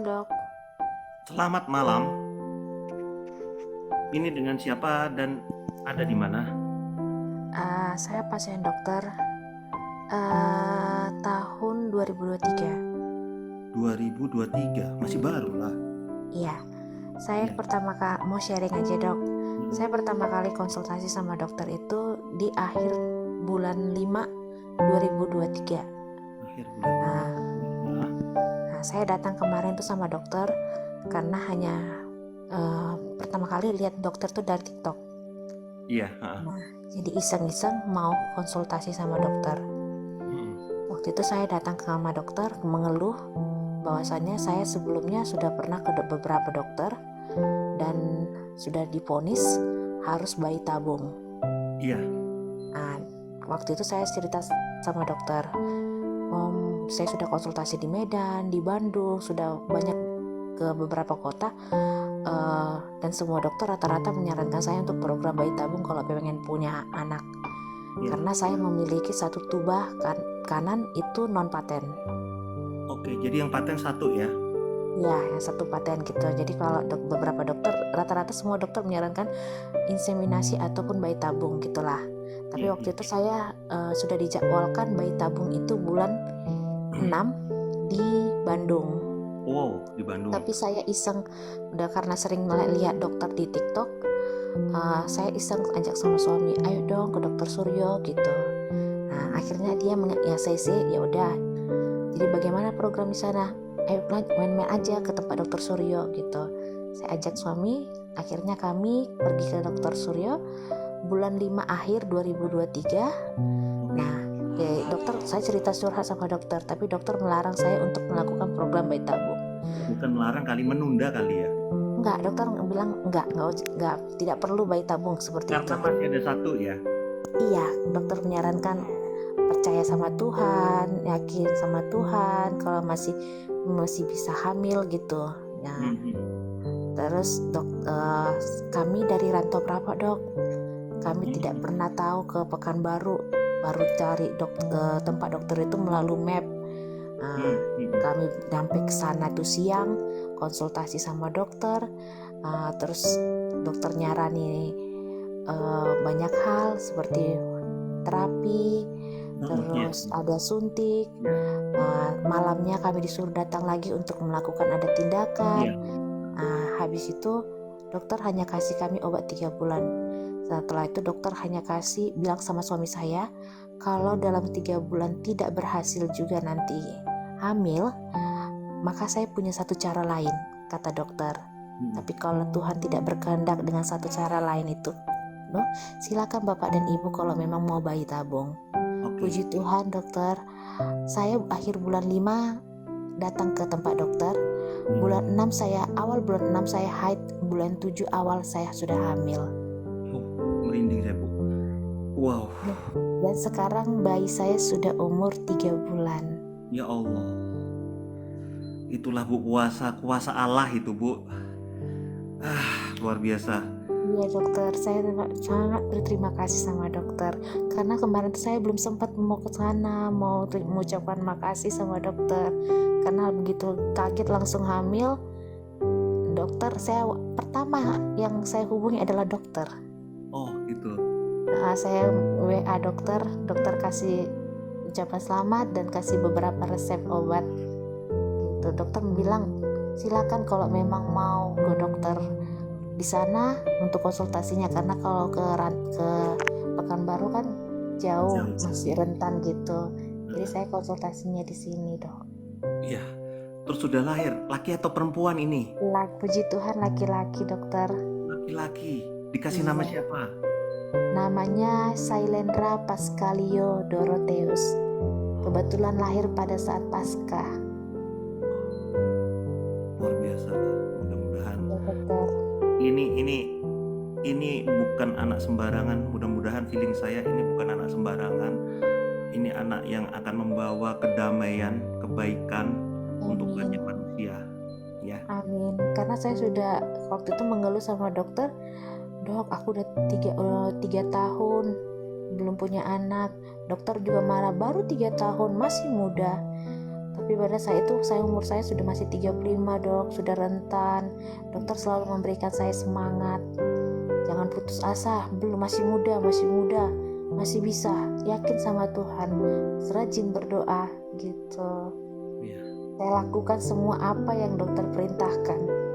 dok. Selamat malam. Ini dengan siapa dan ada di mana? Saya pasien dokter tahun 2023. 2023, masih baru lah. Iya, saya Iya. pertama kali mau sharing aja dok. Saya pertama kali konsultasi sama dokter itu di akhir bulan 5 2023. Akhir bulan. Nah, saya datang kemarin tuh sama dokter karena hanya pertama kali lihat dokter tuh dari TikTok. Iya. Nah, jadi iseng-iseng mau konsultasi sama dokter. Waktu itu saya datang ke sama dokter mengeluh bahwasannya saya sebelumnya sudah pernah ke beberapa dokter dan sudah divonis harus bayi tabung. Iya. Nah, waktu itu saya cerita sama dokter, saya sudah konsultasi di Medan, di Bandung, sudah banyak ke beberapa kota, dan semua dokter rata-rata menyarankan saya untuk program bayi tabung kalau pengen punya anak. Karena saya memiliki satu tubah kanan itu non paten. Oke, jadi yang paten satu ya? Ya, yang satu paten gitu. Jadi kalau beberapa dokter, rata-rata semua dokter menyarankan inseminasi ataupun bayi tabung gitulah. Tapi waktu itu saya sudah dijadwalkan bayi tabung itu bulan 6 di Bandung. Wow, di Bandung. Tapi saya iseng, udah karena sering lihat dokter di TikTok, saya iseng ajak sama suami, ayo dong ke dokter Suryo gitu. Nah, akhirnya dia ya udah. Jadi bagaimana program di sana? Ayo main-main aja ke tempat dokter Suryo gitu. Saya ajak suami, akhirnya kami pergi ke dokter Suryo bulan 5 akhir 2023. Nah, dokter, saya cerita curhat sama dokter, tapi dokter melarang saya untuk melakukan program bayi tabung. Bukan melarang kali, menunda kali ya? Enggak, dokter bilang enggak, tidak perlu bayi tabung seperti Karena itu. masih ada satu ya? Iya, dokter menyarankan percaya sama Tuhan, yakin sama Tuhan kalau masih bisa hamil gitu. Nah, terus kami dari Rantau Prapa dok, kami tidak pernah tahu ke Pekanbaru, baru cari tempat dokter itu melalui map. Kami sampai ke sana tuh siang, konsultasi sama dokter, terus dokter nyarani banyak hal seperti terapi, terus ada suntik. Malamnya kami disuruh datang lagi untuk melakukan ada tindakan. Habis itu dokter hanya kasih kami obat 3 bulan. Setelah itu dokter hanya bilang sama suami saya, kalau dalam 3 bulan tidak berhasil juga nanti hamil, maka saya punya satu cara lain, kata dokter. Tapi kalau Tuhan tidak berkehendak dengan satu cara lain itu, silakan Bapak dan Ibu kalau memang mau bayi tabung. Puji Tuhan dokter, saya akhir bulan 5 datang ke tempat dokter. Awal bulan 6 saya haid, bulan 7 awal saya sudah hamil. Merinding saya, Bu. Wow. Dan sekarang bayi saya sudah umur 3 bulan. Ya Allah. Itulah Bu, kuasa Allah itu, Bu. Luar biasa. Iya dokter, saya sangat berterima kasih sama dokter. Karena kemarin saya belum sempat mau ke sana, mau mengucapkan makasih sama dokter. Karena begitu kaget langsung hamil, dokter pertama yang saya hubungi adalah dokter. Oh gitu. Nah, saya WA dokter kasih ucapan selamat dan kasih beberapa resep obat. Gitu. Dokter bilang silakan kalau memang mau ke dokter di sana untuk konsultasinya, karena kalau ke Pekanbaru kan jauh, masih rentan gitu. Jadi saya konsultasinya di sini dok. Iya. Terus sudah lahir, laki atau perempuan ini? Puji Tuhan laki-laki dokter. Laki-laki. Dikasih nama siapa? Namanya Sailendra Pascalio Dorotheus. Kebetulan lahir pada saat Paskah. Luar biasa. Mudah-mudahan. Ya, dokter. Ini bukan anak sembarangan. Mudah-mudahan feeling saya ini bukan anak sembarangan. Ini anak yang akan membawa kedamaian, kebaikan untuk banyak manusia. Ya. Amin. Karena saya sudah waktu itu mengeluh sama dokter, dok aku udah 3 tahun belum punya anak. Dokter juga marah, baru 3 tahun masih muda. Tapi pada saat itu umur saya sudah masih 35 dok, sudah rentan. Dokter selalu memberikan saya semangat, jangan putus asa, belum, masih muda, masih bisa, yakin sama Tuhan, rajin berdoa gitu. Iya. Saya lakukan semua apa yang dokter perintahkan.